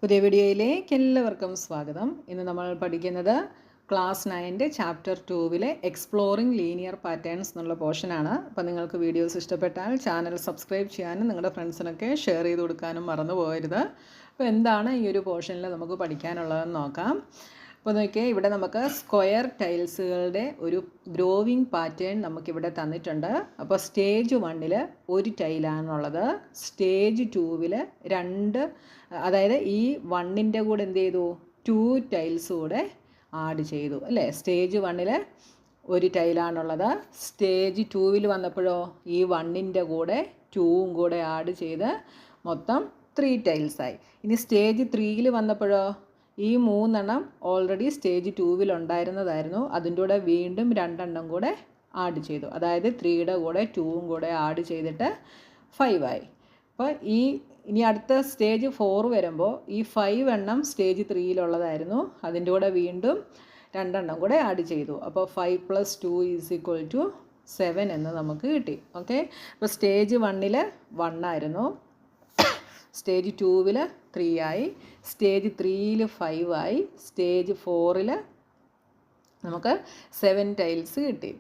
പുതിയ വീഡിയോയിലേക്ക് എല്ലാവർക്കും സ്വാഗതം. ഇന്ന് നമ്മൾ പഠിക്കുന്നത് class 9 chapter 2 exploring linear patterns എന്നുള്ള പോർഷനാണ്. അപ്പോൾ നിങ്ങൾക്ക് വീഡിയോസ് ഇഷ്ടപ്പെട്ടാൽ ചാനൽ സബ്സ്ക്രൈബ് ചെയ്യാനും നിങ്ങളുടെ ഫ്രണ്ട്സിനൊക്കെ ഷെയർ ചെയ്ത് കൊടുക്കാനും മറന്നു പോകരുത്. അപ്പോൾ എന്താണ് ഈ ഒരു പോർഷനിൽ നമുക്ക് പഠിക്കാനുള്ളതെന്ന് നോക്കാം. അപ്പോൾ നോക്കിയാൽ ഇവിടെ നമുക്ക് സ്ക്വയർ ടൈൽസുകളുടെ ഒരു ഗ്രോവിങ് പാറ്റേൺ നമുക്കിവിടെ തന്നിട്ടുണ്ട്. അപ്പോൾ സ്റ്റേജ് 1 ഒരു ടൈലാണുള്ളത്, സ്റ്റേജ് 2 രണ്ട്, അതായത് ഈ 1ൻ്റെ കൂടെ എന്ത് ചെയ്തു, 2 ടൈൽസ് കൂടെ ആഡ് ചെയ്തു അല്ലേ. സ്റ്റേജ് 1 ഒരു ടൈലാണുള്ളത്, സ്റ്റേജ് 2 വന്നപ്പോഴോ ഈ 1ൻ്റെ കൂടെ 2ഉം കൂടെ ആഡ് ചെയ്ത് മൊത്തം 3 ടൈൽസായി. ഇനി സ്റ്റേജ് 3 വന്നപ്പോഴോ ഈ 3 ഓൾറെഡി സ്റ്റേജ് 2 ഉണ്ടായിരുന്നതായിരുന്നു, അതിൻ്റെ കൂടെ വീണ്ടും 2 കൂടെ ആഡ് ചെയ്തു. അതായത് 3യുടെ കൂടെ 2ഉം കൂടെ ആഡ് ചെയ്തിട്ട് 5 ആയി. അപ്പോൾ ഇനി അടുത്ത സ്റ്റേജ് 4 വരുമ്പോൾ ഈ 5 സ്റ്റേജ് 3 അതിൻ്റെ കൂടെ വീണ്ടും 2 കൂടെ ആഡ് ചെയ്തു. അപ്പോൾ 5 + 2 = 7 എന്ന് നമുക്ക് കിട്ടി. ഓക്കെ, അപ്പോൾ സ്റ്റേജ് 1 1 ആയിരുന്നു, സ്റ്റേജ് 2 3 ആയി, സ്റ്റേജ് 3 5 ആയി, സ്റ്റേജ് 4 നമുക്ക് 7 ടൈൽസ് കിട്ടി.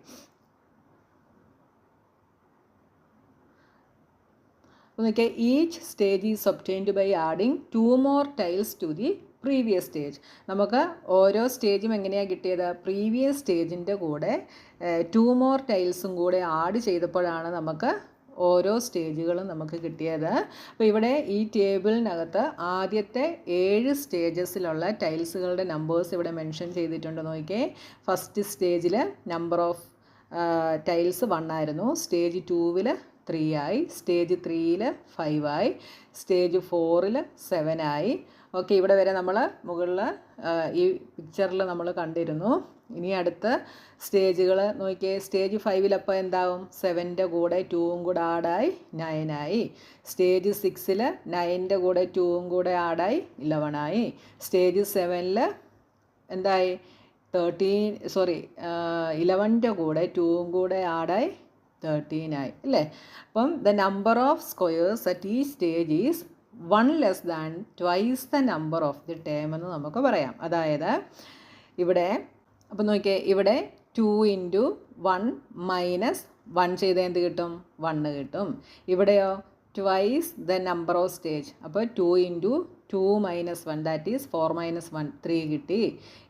നോക്കിയാൽ each stage is obtained by adding 2 more tiles to the previous stage. നമുക്ക് ഓരോ സ്റ്റേജും എങ്ങനെയാണ് കിട്ടിയത്, പ്രീവിയസ് സ്റ്റേജിൻ്റെ കൂടെ 2 more ടൈൽസും കൂടെ ആഡ് ചെയ്തപ്പോഴാണ് നമുക്ക് ഓരോ സ്റ്റേജുകളും നമുക്ക് കിട്ടിയത്. അപ്പോൾ ഇവിടെ ഈ ടേബിളിനകത്ത് ആദ്യത്തെ 7 സ്റ്റേജസിലുള്ള ടൈൽസുകളുടെ നമ്പേഴ്സ് ഇവിടെ മെൻഷൻ ചെയ്തിട്ടുണ്ട്. നോക്കിയേ, ഫസ്റ്റ് സ്റ്റേജിൽ നമ്പർ ഓഫ് ടൈൽസ് 1 ആയിരുന്നു, സ്റ്റേജ് 2 3 ആയി, സ്റ്റേജ് 3 5 ആയി, സ്റ്റേജ് 4 7 ആയി. ഓക്കെ, ഇവിടെ വരെ നമ്മൾ മുകളിൽ ഈ പിക്ചറിൽ നമ്മൾ കണ്ടിരുന്നു. ഇനി അടുത്ത സ്റ്റേജുകൾ നോക്കിയേ, സ്റ്റേജ് 5 അപ്പോൾ എന്താവും, 7ൻ്റെ കൂടെ 2ഉം കൂടെ ആഡായി 9 ആയി, സ്റ്റേജ് 6 9ൻ്റെ കൂടെ 2ഉം കൂടെ ആഡായി 11 ആയി, സ്റ്റേജ് 7 എന്തായി 11ൻ്റെ കൂടെ 2ഉം കൂടെ ആഡായി 13 ആയി അല്ലേ. അപ്പം the number of squares at ഈ stage is 1 less than twice the number of the term എന്ന് നമുക്ക് പറയാം. അതായത് ഇവിടെ അപ്പോൾ നോക്കിയേ, ഇവിടെ 2 × 1 - 1 ചെയ്താൽ എന്ത് കിട്ടും, 1 കിട്ടും. ഇവിടെയോ twice the number of stage, അപ്പോൾ 2 × 2 - 1 ദാറ്റ് ഈസ് 4 - 1 3 കിട്ടി.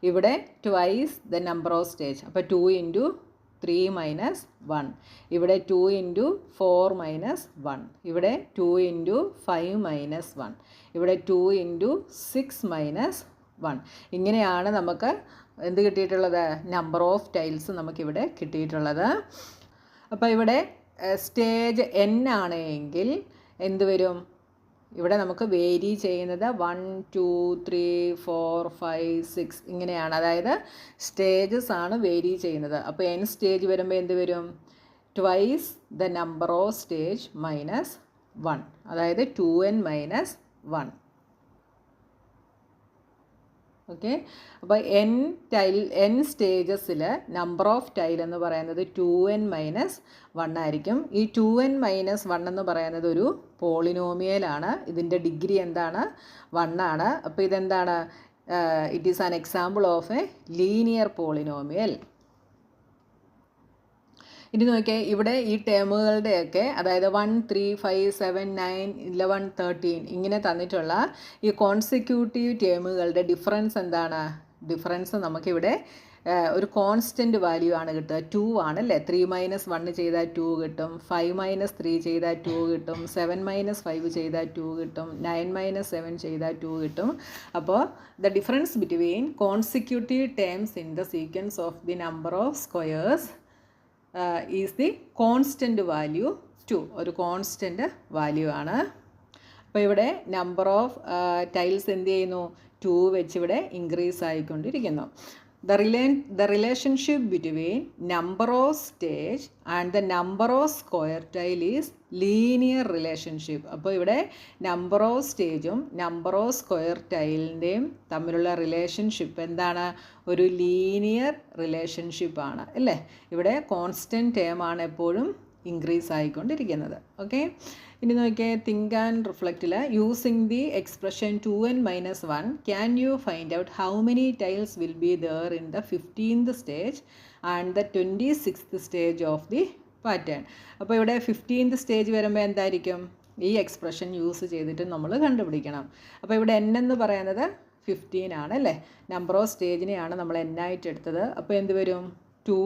ഇവിടെ twice the number of stage, അപ്പോൾ 2 × 3 - 1, ഇവിടെ 2 × 4 - 1, ഇവിടെ 2 × 5 - 1, ഇവിടെ 2 × 6 - 1. ഇങ്ങനെയാണ് നമുക്ക് എന്ത് കിട്ടിയിട്ടുള്ളത്, നമ്പർ ഓഫ് ടൈൽസ് നമുക്കിവിടെ കിട്ടിയിട്ടുള്ളത്. അപ്പോൾ ഇവിടെ സ്റ്റേജ് n ആണെങ്കിൽ എന്ത് വരും, ഇവിടെ നമുക്ക് വേരി ചെയ്യുന്നത് 1 2 3 4 5 6 ഇങ്ങനെയാണ്, അതായത് സ്റ്റേജസ് ആണ് വേരി ചെയ്യുന്നത്. അപ്പോൾ n സ്റ്റേജ് വരുമ്പോൾ എന്ത് വരും, twice the number of stage -1, അതായത് 2n - 1. ഓക്കെ, അപ്പോൾ n സ്റ്റേജസിൽ നമ്പർ ഓഫ് ടൈൽ എന്ന് പറയുന്നത് 2n - 1 ആയിരിക്കും. ഈ 2n - 1 എന്ന് പറയുന്നത് ഒരു പോളിനോമിയലാണ്, ഇതിൻ്റെ ഡിഗ്രി എന്താണ്, 1 ആണ്. അപ്പോൾ ഇതെന്താണ്, it is an example of A linear polynomial. ഇനി നോക്കിയാൽ ഇവിടെ ഈ ടേമുകളുടെയൊക്കെ, അതായത് 1 3 5 7 9 11 13 ഇങ്ങനെ തന്നിട്ടുള്ള ഈ കോൺസിക്യൂട്ടീവ് ടേമുകളുടെ ഡിഫറൻസ് എന്താണ്, ഡിഫറൻസ് നമുക്കിവിടെ ഒരു കോൺസ്റ്റൻറ്റ് വാല്യൂ ആണ് കിട്ടുക, 2 ആണല്ലേ. 3 - 1 ചെയ്താൽ 2 കിട്ടും, 5 - 3 ചെയ്താൽ 2 കിട്ടും, 7 - 5 ചെയ്താൽ 2 കിട്ടും, 9 - 7 ചെയ്താൽ 2 കിട്ടും. അപ്പോൾ the difference between consecutive terms in the sequence of the number of squares is the constant value 2, ഒരു കോൺസ്റ്റൻറ്റ് വാല്യൂ ആണ്. അപ്പോൾ ഇവിടെ നമ്പർ ഓഫ് ടൈൽസ് എന്ത് ചെയ്യുന്നു, 2 വെച്ച് ഇവിടെ increase ആയിക്കൊണ്ടിരിക്കുന്നു. The relationship between number of stage and the number of square tile is linear relationship. അപ്പോൾ ഇവിടെ നമ്പർ ഓഫ് സ്റ്റേജും നമ്പർ ഓഫ് സ്ക്വയർ ടൈലിൻ്റെയും തമ്മിലുള്ള റിലേഷൻഷിപ്പ് എന്താണ്, ഒരു ലീനിയർ റിലേഷൻഷിപ്പാണ് അല്ലേ. ഇവിടെ കോൺസ്റ്റൻറ്റ് ടേം ആണ് എപ്പോഴും ഇൻക്രീസ് ആയിക്കൊണ്ടിരിക്കുന്നത്. ഓക്കെ, ഇനി നോക്കിയേ, തിങ്ക് ആൻഡ് റിഫ്ലക്റ്റിൽ using the expression 2n-1 can you find out how many tiles will be there in the 15th stage and the 26th stage of the pattern. അപ്പോൾ ഇവിടെ 15th stage വരുമ്പോൾ എന്തായിരിക്കും? ഈ expression use ചെയ്തിട്ട് നമ്മൾ കണ്ടുപിടിക്കണം. അപ്പോൾ ഇവിടെ n എന്ന് പറയുന്നത് 15 ആണ് അല്ലേ? നമ്പർ ഓഫ് സ്റ്റേജിനെയാണ് നമ്മൾ n ആയിട്ട് എടുത്തത്. അപ്പോൾ എന്ത് വരും? 2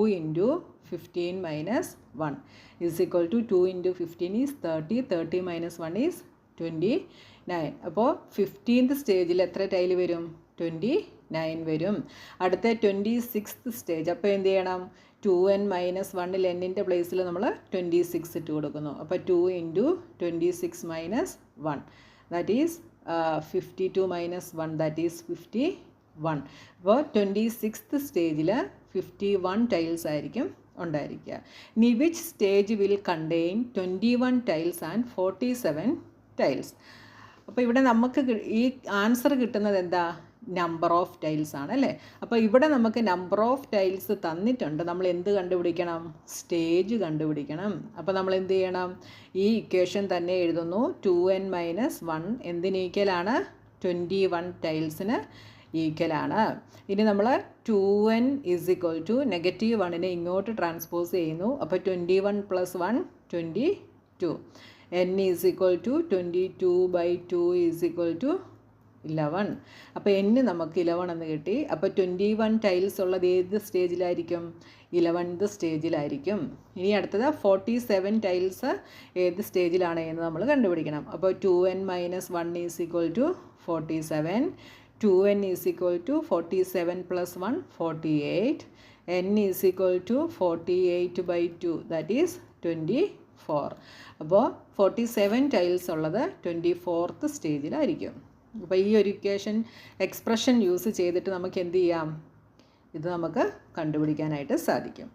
× 15 - 1 is equal to 2 × 15 is 30, 30 - 1 is 29. അപ്പോൾ 15th സ്റ്റേജിൽ എത്ര ടൈൽ വരും? 29 വരും. അടുത്ത 26th സ്റ്റേജ്, അപ്പോൾ എന്ത് ചെയ്യണം? 2n-1ൽ n-ൻ്റെ പ്ലേസിൽ നമ്മൾ 26 ഇട്ട് കൊടുക്കുന്നു. അപ്പോൾ 2 × 26 - 1 ദാറ്റ് ഈസ് 52 - 1 ദാറ്റ് ഈസ് 51. അപ്പോൾ 26th സ്റ്റേജിൽ 51 ടൈൽസ് ആയിരിക്കും ഉണ്ടായിരിക്കുക. ഇനി which stage will contain 21 tiles and 47 tiles? അപ്പോൾ ഇവിടെ നമുക്ക് ഈ ആൻസർ കിട്ടുന്നത് എന്താ? നമ്പർ ഓഫ് ടൈൽസ് ആണ് അല്ലേ? അപ്പോൾ ഇവിടെ നമുക്ക് നമ്പർ ഓഫ് ടൈൽസ് തന്നിട്ടുണ്ട്. നമ്മൾ എന്ത് കണ്ടുപിടിക്കണം? സ്റ്റേജ് കണ്ടുപിടിക്കണം. അപ്പോൾ നമ്മൾ എന്ത് ചെയ്യണം? ഈ ഇക്വേഷൻ തന്നെ എഴുതുന്നു. 2n-1 എന്തിന് ഈക്വലാണ്? 21 ടൈൽസിന് ഈക്വലാണ്. ഇനി നമ്മൾ 2n = -1നെ ഇങ്ങോട്ട് ട്രാൻസ്പോസ് ചെയ്യുന്നു. അപ്പോൾ 21 + 1 22. n = 22/2 = 11. അപ്പോൾ n നമുക്ക് 11 എന്ന് കിട്ടി. അപ്പോൾ 21 ടൈൽസ് ഉള്ളത് ഏത് സ്റ്റേജിലായിരിക്കും? 11th സ്റ്റേജിലായിരിക്കും. ഇനി അടുത്തത് 47 ടൈൽസ് ഏത് സ്റ്റേജിലാണ് എന്ന് നമ്മൾ കണ്ടുപിടിക്കണം. അപ്പോൾ 2n-1 = 47. 2n = 47 + 1 48. n = 48/2 that is 24. അപ്പോൾ 47 ടൈൽസ് ഉള്ളത് 24th സ്റ്റേജിലായിരിക്കും. അപ്പോൾ ഈ ഒരു ഇക്വേഷൻ എക്സ്പ്രഷൻ യൂസ് ചെയ്തിട്ട് നമുക്ക് എന്ത് ചെയ്യാം? ഇത് നമുക്ക് കണ്ടുപിടിക്കാനായിട്ട് സാധിക്കും.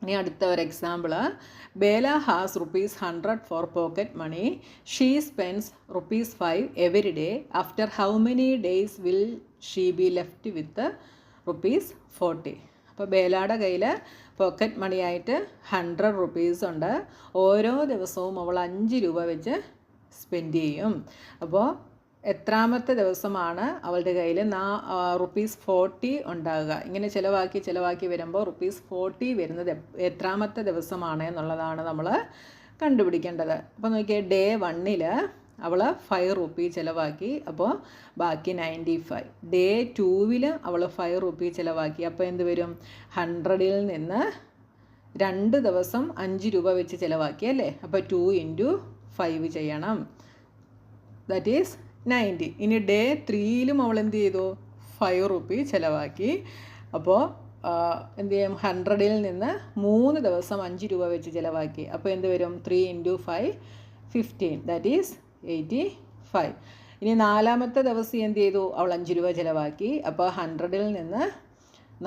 ഇനി അടുത്ത ഒരു example. Bela has ₹100 for pocket money. She spends ₹5 every day. After how many days will she be left with ₹40? അപ്പോൾ ബേലയുടെ കയ്യിൽ പോക്കറ്റ് മണിയായിട്ട് 100 rupees ഉണ്ട്. ഓരോ ദിവസവും അവൾ 5 രൂപ വെച്ച് സ്പെൻഡ് ചെയ്യും. അപ്പോൾ എത്രാമത്തെ ദിവസമാണ് അവളുടെ കയ്യിൽ ₹40 ഉണ്ടാകുക? ഇങ്ങനെ ചിലവാക്കി വരുമ്പോൾ ₹40 വരുന്നത് എത്രാമത്തെ ദിവസമാണ് എന്നുള്ളതാണ് നമ്മൾ കണ്ടുപിടിക്കേണ്ടത്. അപ്പോൾ നോക്കിയാൽ ഡേ 1ൽ അവൾ ₹5 ചിലവാക്കി. അപ്പോൾ ബാക്കി 95. ഡേ 2ൽ അവൾ ₹5 ചിലവാക്കി. അപ്പോൾ എന്ത് വരും? 100ൽ നിന്ന് 2 ദിവസം 5 രൂപ വെച്ച് ചിലവാക്കി അല്ലേ? അപ്പോൾ 2 × 5 ചെയ്യണം. That is 90. ഇനി ഡേ 3ലും അവൾ എന്ത് ചെയ്തു? ₹5 ചിലവാക്കി. അപ്പോൾ എന്ത് ചെയ്യും? 100ൽ നിന്ന് 3 ദിവസം 5 രൂപ വെച്ച് ചിലവാക്കി. അപ്പോൾ എന്ത് വരും? 3 × 5 15 ദാറ്റ് ഈസ് 85. ഇനി 4ാമത്തെ ദിവസം എന്ത് ചെയ്തു? അവൾ 5 രൂപ ചിലവാക്കി. അപ്പോൾ 100ൽ നിന്ന്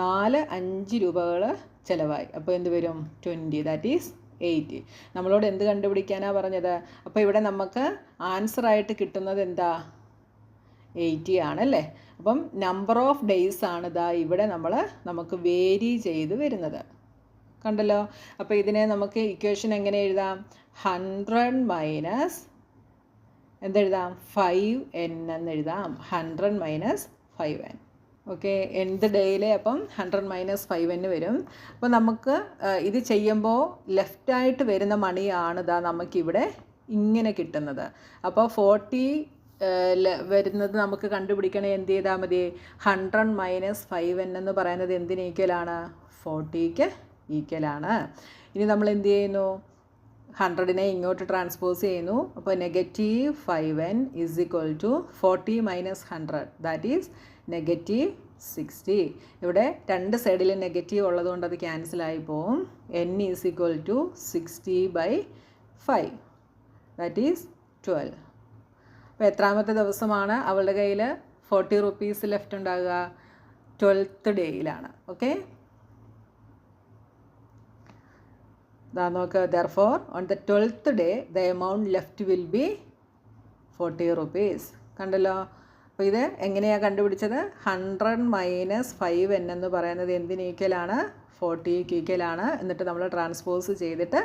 5 രൂപകൾ ചിലവായി. അപ്പോൾ എന്ത് വരും? 20 ദാറ്റ് ഈസ് 80. നമ്മളോട് എന്ത് കണ്ടുപിടിക്കാനാണ് പറഞ്ഞത്? അപ്പോൾ ഇവിടെ നമുക്ക് ആൻസറായിട്ട് കിട്ടുന്നത് എന്താ? 80 ആണല്ലേ? അപ്പം നമ്പർ ഓഫ് ഡേയ്സ് ആണ് ഇവിടെ നമുക്ക് വേരി ചെയ്ത് വരുന്നത്. കണ്ടല്ലോ? അപ്പോൾ ഇതിനെ നമുക്ക് ഇക്വേഷൻ എങ്ങനെ എഴുതാം? 100 - എന്തെഴുതാം? 5n എന്ന് എഴുതാം. 100 - 5n. ഓക്കെ, എന്ത് ഡേയിലെ അപ്പം 100 - 5n വരും. അപ്പോൾ നമുക്ക് ഇത് ചെയ്യുമ്പോൾ ലെഫ്റ്റായിട്ട് വരുന്ന മണിയാണ് നമുക്കിവിടെ ഇങ്ങനെ കിട്ടുന്നത്. അപ്പോൾ 40 വരുന്നത് നമുക്ക് കണ്ടുപിടിക്കണേ എന്ത് ചെയ്താൽ മതി? 100 - 5n എന്ന് പറയുന്നത് എന്തിന് ഈക്വലാണ്? 40ക്ക് ഈക്വലാണ്. ഇനി നമ്മൾ എന്ത് ചെയ്യുന്നു? 100നെ ഇങ്ങോട്ട് ട്രാൻസ്പോസ് ചെയ്യുന്നു. അപ്പോൾ -5n = 40 - 100 ദാറ്റ് ഈസ് -60. ഇവിടെ 2 സൈഡിലും നെഗറ്റീവ് ഉള്ളതുകൊണ്ട് അത് ക്യാൻസലായി പോവും. n = 60/5 that is 12. അപ്പോൾ എത്രാമത്തെ ദിവസമാണ് അവളുടെ കയ്യിൽ ₹40 ലെഫ്റ്റ് ഉണ്ടാകുക? 12th ഡേയിലാണ്. ഓക്കെ, നോക്കുക. therefore on the 12th day the amount left will be ₹40. കണ്ടല്ലോ? അപ്പോൾ ഇത് എങ്ങനെയാണ് കണ്ടുപിടിച്ചത്? 100 - 5n എന്ന് പറയുന്നത് എന്തിന് ഈക്വലാണ്? 40ക്ക് ഈക്വലാണ്. എന്നിട്ട് നമ്മൾ ട്രാൻസ്പോസ് ചെയ്തിട്ട്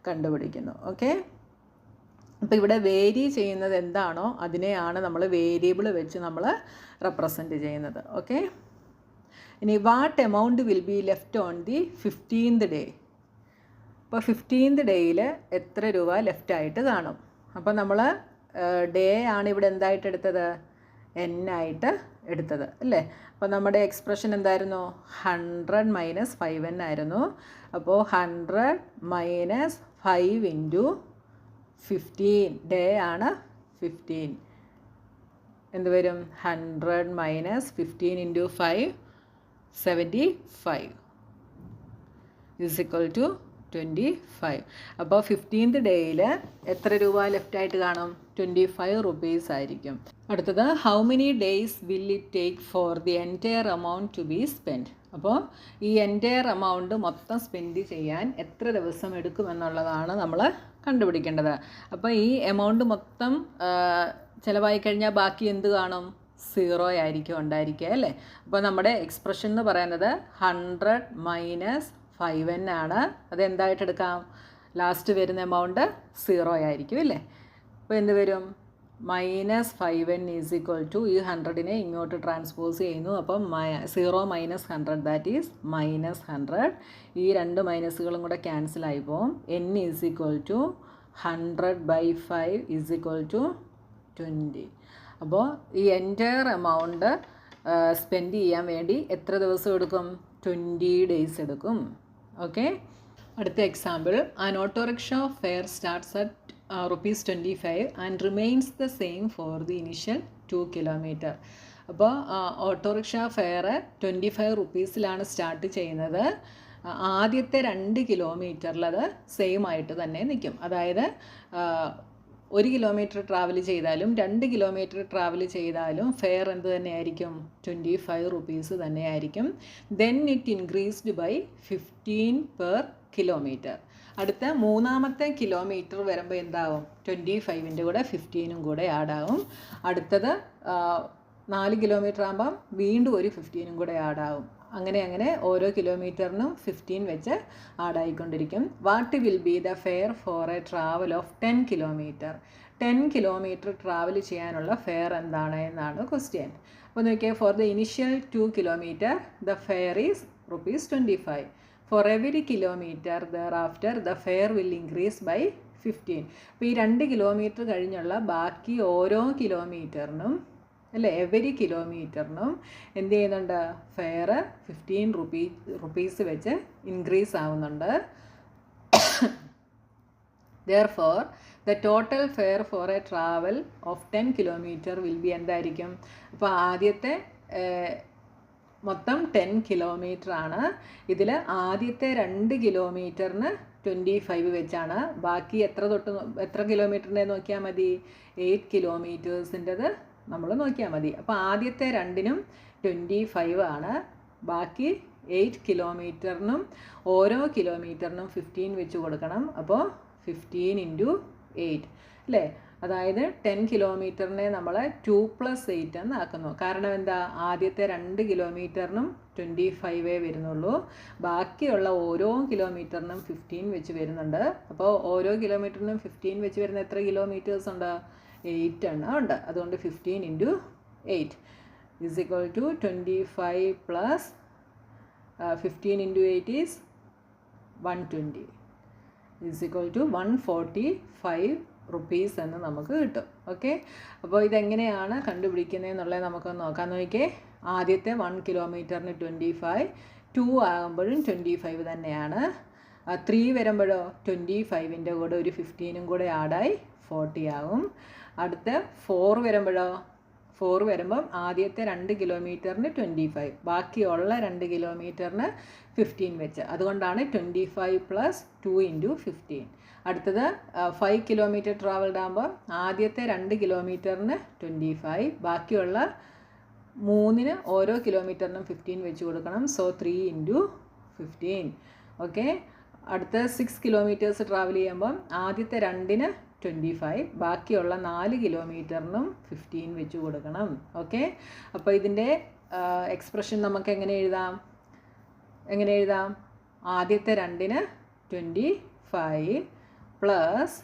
കണ്ടുപിടിക്കുന്നു. ഓക്കെ, അപ്പോൾ ഇവിടെ വേരി ചെയ്യുന്നത് എന്താണോ അതിനെയാണ് നമ്മൾ വേരിയബിൾ വെച്ച് നമ്മൾ റെപ്രസെൻറ്റ് ചെയ്യുന്നത്. ഓക്കെ, ഇനി what amount will be left on the 15th day. അപ്പോൾ 15th ഡേയിൽ എത്ര രൂപ ലെഫ്റ്റായിട്ട് കാണും? അപ്പോൾ നമ്മൾ ഡേ ആണ് ഇവിടെ എന്തായിട്ട് എടുത്തത്? n ആയിട്ട് എടുത്തത് അല്ലേ? അപ്പോൾ നമ്മുടെ എക്സ്പ്രഷൻ എന്തായിരുന്നു? 100 മൈനസ് 5n ആയിരുന്നു. അപ്പോൾ 100 മൈനസ് 5 ഇൻറ്റു 15, ഡേ ആണ് 15, എന്ത് വരും? 100 minus 15 into 5, 75 is equal to 25. അപ്പോൾ 15th ഡേയിൽ എത്ര രൂപ ലെഫ്റ്റായിട്ട് കാണും? 25 റുപ്പീസ് ആയിരിക്കും. അടുത്തത്, how many days will it take for the entire amount to be spend. അപ്പോൾ ഈ എൻറ്റയർ എമൗണ്ട് മൊത്തം സ്പെൻഡ് ചെയ്യാൻ എത്ര ദിവസം എടുക്കുമെന്നുള്ളതാണ് നമ്മൾ കണ്ടുപിടിക്കേണ്ടത്. അപ്പോൾ ഈ എമൗണ്ട് മൊത്തം ചിലവായി കഴിഞ്ഞാൽ ബാക്കി എന്ത് കാണും? 0 ആയിരിക്കും ഉണ്ടായിരിക്കുക അല്ലേ? അപ്പോൾ നമ്മുടെ എക്സ്പ്രഷൻ എന്ന് പറയുന്നത് 100 മൈനസ് 5n ആണ്. അതെന്തായിട്ട് എടുക്കാം? ലാസ്റ്റ് വരുന്ന എമൗണ്ട് 0 ആയിരിക്കും അല്ലേ? അപ്പോൾ എന്ത് വരും? Minus 5n is equal to, ഈ 100നെ ഇങ്ങോട്ട് ട്രാൻസ്പോസ് ചെയ്യുന്നു. അപ്പം 0 മൈനസ് 100 ദാറ്റ് ഈസ് മൈനസ് 100. ഈ രണ്ട് മൈനസുകളും കൂടെ ക്യാൻസലായി പോകും. n is equal to 100/5 is equal to 20. അപ്പോൾ ഈ എൻറ്റയർ എമൗണ്ട് സ്പെൻഡ് ചെയ്യാൻ വേണ്ടി എത്ര ദിവസം എടുക്കും? 20 ഡേയ്സ് എടുക്കും. ഓക്കെ, അടുത്ത example, an autorickshaw fare starts at ₹25 and remains the same for the initial 2 kilometre. അപ്പോൾ ഓട്ടോറിക്ഷ ഫെയർ 25 റുപ്പീസിലാണ് സ്റ്റാർട്ട് ചെയ്യുന്നത്. ആദ്യത്തെ 2 കിലോമീറ്ററിൽ അത് സെയിം ആയിട്ട് തന്നെ നിൽക്കും. അതായത് 1 കിലോമീറ്റർ ട്രാവൽ ചെയ്താലും 2 കിലോമീറ്റർ ട്രാവൽ ചെയ്താലും ഫെയർ എന്ത് തന്നെയായിരിക്കും? 25 റുപ്പീസ് തന്നെയായിരിക്കും. Then it increased by 15 per kilometre. അടുത്ത മൂന്നാമത്തെ കിലോമീറ്റർ വരുമ്പോൾ എന്താവും? 25ൻ്റെ കൂടെ 15ഉം കൂടെ ആഡാവും. അടുത്തത് 4 കിലോമീറ്റർ ആകുമ്പം വീണ്ടും ഒരു 15ഉം കൂടെ ആഡാവും. അങ്ങനെ ഓരോ കിലോമീറ്ററിനും 15 വെച്ച് ആഡായിക്കൊണ്ടിരിക്കും. What will be the fare for a travel of 10 kilometre? 10 kilometre travel ചെയ്യാനുള്ള ഫെയർ എന്താണ് എന്നാണ് ക്വസ്റ്റ്യൻ. അപ്പോൾ നോക്കിയാൽ, for the initial 2 kilometre the fare is ₹25. For every kilometre thereafter the fare will increase by 15. അപ്പോൾ ഈ 2 കിലോമീറ്റർ കഴിഞ്ഞുള്ള ബാക്കി ഓരോ കിലോമീറ്ററിനും അല്ലേ, എവരി കിലോമീറ്ററിനും എന്ത് ചെയ്യുന്നുണ്ട്? ഫെയർ 15 റുപ്പീസ് വെച്ച് ഇൻക്രീസ് ആവുന്നുണ്ട്. Therefore, the total fare for a travel of 10 kilometer will be എന്തായിരിക്കും? അപ്പോൾ ആദ്യത്തെ മൊത്തം 10 കിലോമീറ്റർ ആണ്. ഇതിൽ ആദ്യത്തെ 2 കിലോമീറ്ററിന് 25 വെച്ചാണ്. ബാക്കി എത്ര കിലോമീറ്ററിൻ്റെ നോക്കിയാൽ മതി? 8 കിലോമീറ്റേഴ്സിൻ്റെത് നമ്മൾ നോക്കിയാൽ മതി. അപ്പോൾ ആദ്യത്തെ 2നും 25 ആണ്. ബാക്കി 8 കിലോമീറ്ററിനും ഓരോ കിലോമീറ്ററിനും 15 വെച്ച് കൊടുക്കണം. അപ്പോൾ 15 ഇൻറ്റു 8 അല്ലേ? അതായത് 10 കിലോമീറ്ററിനെ നമ്മൾ 2+8 എന്ന് ആക്കുന്നു. കാരണം എന്താ? ആദ്യത്തെ 2 കിലോമീറ്ററിനും 25 വരുന്നുള്ളൂ. ബാക്കിയുള്ള ഓരോ കിലോമീറ്ററിനും 15 വെച്ച് വരുന്നുണ്ട്. അപ്പോൾ ഓരോ കിലോമീറ്ററിനും 15 വെച്ച് വരുന്ന എത്ര കിലോമീറ്റേഴ്സ് ഉണ്ട്? 8 എണ്ണം ഉണ്ട്. അതുകൊണ്ട് 15 into 8 is equal to 25 plus 15 into 8 is 120 is equal to 145 റുപ്പീസ് എന്ന് നമുക്ക് കിട്ടും. ഓക്കെ, അപ്പോൾ ഇതെങ്ങനെയാണ് കണ്ടുപിടിക്കുന്നതെന്നുള്ളത് നമുക്കൊന്ന് നോക്കാൻ. നോക്കിയേ, ആദ്യത്തെ 1 കിലോമീറ്ററിന് 25, 2 ആകുമ്പോഴും 25 തന്നെയാണ്. 3 വരുമ്പോഴോ 25ൻ്റെ കൂടെ ഒരു 15ഉം കൂടെ ആഡായി 40 ആകും. അടുത്ത 4 വരുമ്പോഴോ 4 വരുമ്പം ആദ്യത്തെ 2 കിലോമീറ്ററിന് 25, ബാക്കിയുള്ള 2 കിലോമീറ്ററിന് 15 വെച്ച്. അതുകൊണ്ടാണ് 25 പ്ലസ് 2 ഇൻറ്റു 15. അടുത്തത് 5 കിലോമീറ്റർ ട്രാവൽഡ് ആകുമ്പോൾ ആദ്യത്തെ 2 കിലോമീറ്ററിന് 25, ബാക്കിയുള്ള 3ന് ഓരോ കിലോമീറ്ററിനും 15 വെച്ച് കൊടുക്കണം. So 3 into 15. ഓക്കെ, അടുത്ത 6 കിലോമീറ്റേഴ്സ് ട്രാവൽ ചെയ്യുമ്പം ആദ്യത്തെ 2ന് 25, ബാക്കിയുള്ള 4 കിലോമീറ്ററിനും 15 വെച്ച് കൊടുക്കണം. ഓക്കെ, അപ്പോൾ ഇതിൻ്റെ എക്സ്പ്രഷൻ നമുക്ക് എങ്ങനെ എഴുതാം? ആദ്യത്തെ 2ന് 25 പ്ലസ്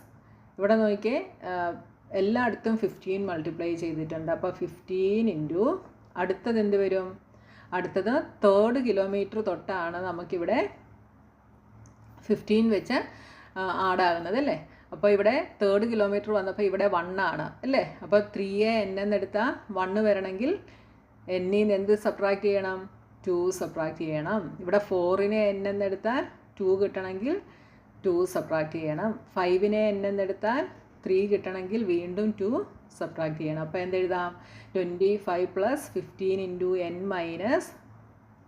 ഇവിടെ നോക്കിയേ, എല്ലായിടത്തും 15 മൾട്ടിപ്ലൈ ചെയ്തിട്ടുണ്ട്. അപ്പോൾ 15 ഇൻറ്റു അടുത്തത് എന്ത് വരും? അടുത്തത് 3rd കിലോമീറ്റർ തൊട്ടാണ് നമുക്കിവിടെ 15 വെച്ച് ആഡാകുന്നത് അല്ലേ. അപ്പോൾ ഇവിടെ 3rd കിലോമീറ്റർ വന്നപ്പോൾ ഇവിടെ 1 ആണ് അല്ലേ. അപ്പോൾ 3യെ n എന്നെടുത്താൽ 1 വരണമെങ്കിൽ n-ൽ നിന്ന് എന്ത് സബ്ട്രാക്ട് ചെയ്യണം? 2 സബ്ട്രാക്ട് ചെയ്യണം. ഇവിടെ 4നെ n എന്നെടുത്താൽ 2 കിട്ടണമെങ്കിൽ 2 സബ്ട്രാക്ട് ചെയ്യണം. 5നെ n എന്നെടുത്താൽ 3 കിട്ടണമെങ്കിൽ വീണ്ടും 2 സബ്ട്രാക്ട് ചെയ്യണം. അപ്പോൾ എന്തെഴുതാം? 25 + 15 ഇൻറ്റു n -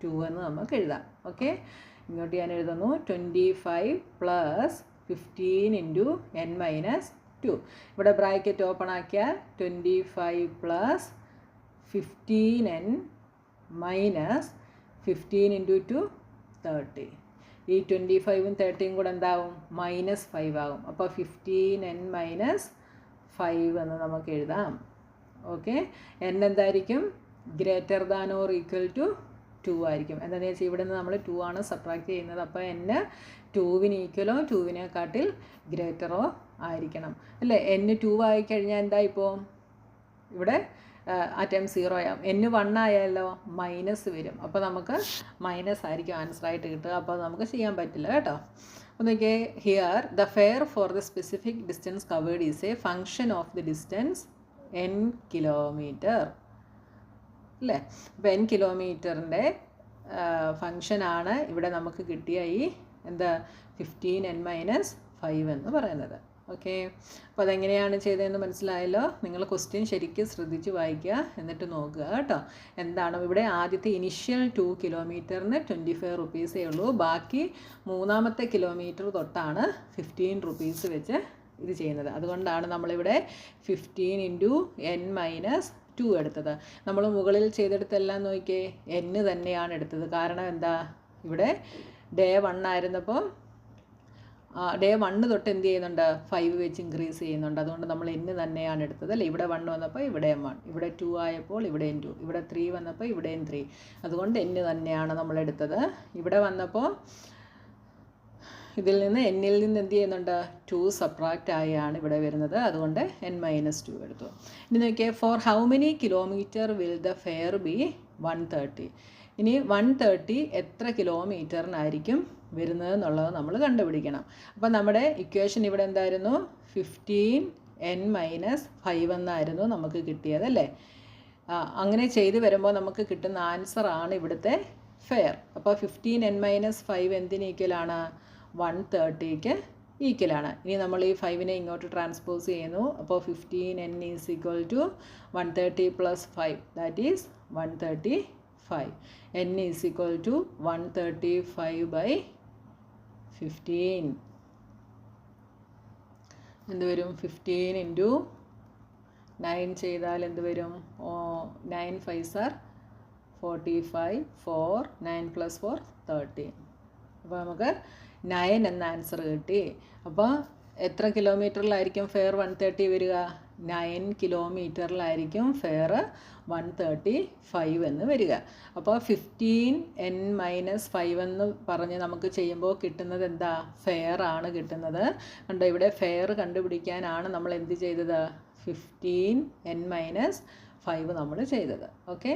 2 എന്ന് നമുക്ക് എഴുതാം. ഓക്കെ, ഇങ്ങോട്ട് ഞാൻ എഴുതുന്നു 25 + 15 ഇൻറ്റു n - 2. ഇവിടെ ബ്രാക്കറ്റ് ഓപ്പൺ ആക്കിയാൽ 25 + 15n - 15 ഇൻറ്റു 2 30. ഈ 25ഉം 30യും കൂടെ എന്താവും? -5 ആകും. അപ്പോൾ 15n - 5 എന്ന് നമുക്ക് എഴുതാം. ഓക്കെ, n എന്തായിരിക്കും? Greater than or equal to 2 ആയിരിക്കും. എന്താണെന്ന് വെച്ചാൽ ഇവിടെ നിന്ന് നമ്മൾ 2 ആണ് സബ്ട്രാക്ട് ചെയ്യുന്നത്. അപ്പോൾ n 2-ന് ഈക്വലോ 2-നെക്കാട്ടിൽ ഗ്രേറ്ററോ ആയിരിക്കണം അല്ലേ. n 2 ആയിക്കഴിഞ്ഞാൽ എന്താ? ഇപ്പോൾ ഇവിടെ അറ്റം 0 ആവും. n 1 ആയാലോ മൈനസ് വരും. അപ്പോൾ നമുക്ക് മൈനസ് ആയിരിക്കും ആൻസറായിട്ട് കിട്ടുക. അപ്പോൾ നമുക്ക് ചെയ്യാൻ പറ്റില്ല കേട്ടോ. അപ്പോൾ നോക്കിയേ, here the fare for the specific distance covered is A function of the distance n kilometre അല്ലേ. അപ്പോൾ n കിലോമീറ്ററിൻ്റെ ഫങ്ഷനാണ് ഇവിടെ നമുക്ക് കിട്ടിയ ഈ എന്താ 15n - 5 എന്ന് പറയുന്നത്. ഓക്കെ, അപ്പോൾ അതെങ്ങനെയാണ് ചെയ്തതെന്ന് മനസ്സിലായല്ലോ. നിങ്ങൾ ക്വസ്റ്റ്യൻ ശരിക്കും ശ്രദ്ധിച്ച് വായിക്കുക, എന്നിട്ട് നോക്കുക കേട്ടോ. എന്താണ് ഇവിടെ ആദ്യത്തെ ഇനിഷ്യൽ 2 കിലോമീറ്ററിന് 25 റുപ്പീസേ ഉള്ളൂ. ബാക്കി 3ാമത്തെ കിലോമീറ്റർ തൊട്ടാണ് 15 റുപ്പീസ് വെച്ച് ഇത് ചെയ്യുന്നത്. അതുകൊണ്ടാണ് നമ്മളിവിടെ 15 ഇൻറ്റു n - 2 എടുത്തത്. നമ്മൾ മുകളിൽ ചെയ്തെടുത്തെല്ലാം നോക്കിയേ n തന്നെയാണ് എടുത്തത്. കാരണം എന്താ? ഇവിടെ ഡേ 1 ആയിരുന്നപ്പോൾ ഡേ 1 തൊട്ട് എന്ത് ചെയ്യുന്നുണ്ട്? 5 വെച്ച് ഇൻക്രീസ് ചെയ്യുന്നുണ്ട്. അതുകൊണ്ട് നമ്മൾ n തന്നെയാണ് എടുത്തത് അല്ലേ. ഇവിടെ 1 വന്നപ്പോൾ ഇവിടെയും 1, ഇവിടെ 2 ആയപ്പോൾ ഇവിടെയും 2, ഇവിടെ 3 വന്നപ്പോൾ ഇവിടെയും 3. അതുകൊണ്ട് n തന്നെയാണ് നമ്മൾ എടുത്തത്. ഇവിടെ വന്നപ്പോൾ ഇതിൽ നിന്ന് n-ൽ നിന്ന് എന്ത് ചെയ്യുന്നുണ്ട്? 2 സബ്ട്രാക്റ്റ് ആയാണ് ഇവിടെ വരുന്നത്. അതുകൊണ്ട് n - 2 എടുത്തു. ഇനി നോക്കിയേ, for how many kilometre will the fare be 130. ഇനി 130 എത്ര കിലോമീറ്ററിനായിരിക്കും വരുന്നത് എന്നുള്ളത് നമ്മൾ കണ്ടുപിടിക്കണം. അപ്പോൾ നമ്മുടെ ഇക്വേഷൻ ഇവിടെ എന്തായിരുന്നു? 15n - 5 എന്നായിരുന്നു നമുക്ക് കിട്ടിയത് അല്ലേ. അങ്ങനെ ചെയ്ത് വരുമ്പോൾ നമുക്ക് കിട്ടുന്ന ആൻസറാണ് ഇവിടുത്തെ ഫെയർ. അപ്പോൾ 15n - 5 എന്തിന് ഈക്വലാണ്? 130ക്ക് ഈക്വലാണ്. ഇനി നമ്മൾ ഈ 5നെ ഇങ്ങോട്ട് ട്രാൻസ്പോസ് ചെയ്യുന്നു. അപ്പോൾ 15n = 130 + 5, ദാറ്റ് ഈസ് 135. n = 135/15. എന്ത് വരും? 15 ഇൻറ്റു 9 ചെയ്താൽ എന്ത് വരും? 9 5s are 45, 4 9 + 4 13. അപ്പോൾ നമുക്ക് 9 എന്ന ആൻസർ കിട്ടി. അപ്പോൾ എത്ര കിലോമീറ്ററിലായിരിക്കും ഫെയർ 130 വരിക? 9 കിലോമീറ്ററിലായിരിക്കും ഫെയർ 135 എന്ന് വരിക. അപ്പോൾ 15n - 5 എന്ന് പറഞ്ഞ് നമുക്ക് ചെയ്യുമ്പോൾ കിട്ടുന്നത് എന്താ? ഫെയർ ആണ് കിട്ടുന്നത്. കണ്ടോ, ഇവിടെ ഫെയർ കണ്ടുപിടിക്കാനാണ് നമ്മൾ എന്ത് ചെയ്തത്? 15n - 5 നമ്മൾ ചെയ്തത്. ഓക്കെ.